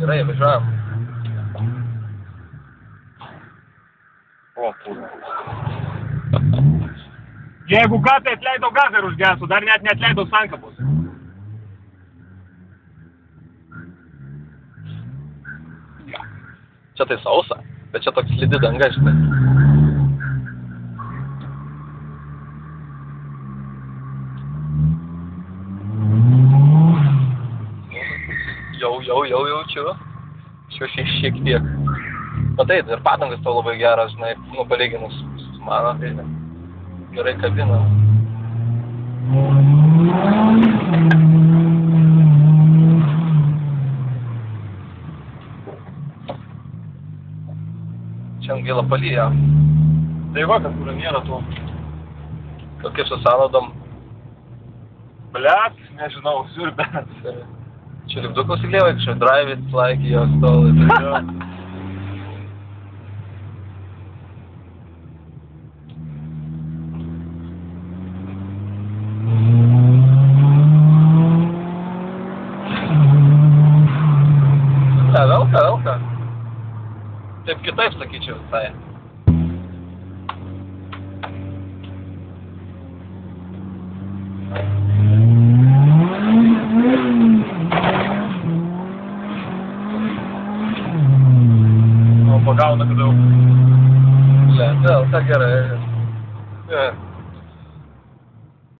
Gerai, važiuojam. O, kurva. Jeigu ką, tai atleido gazą ir užgesų, dar net neatleido sankabos. Čia tai sausa, bet čia toks slidi danga, žinai. Jau jaučiu. Šiek tiek. Matai, ir padangas tau labai geras, žinai, nu, palyginus su mano, tai gerai kabina. Čia angėlą palyja. Tai va, kad kur nėra to. Kaip su sąnaudom? Blet, nežinau, siurbet. Čia lipdukus įlėvai, čia drive it, like, jo stolai. Velka. Taip kitaip sakyčiau visai. O, pagauna, kad jau. Velka gerai.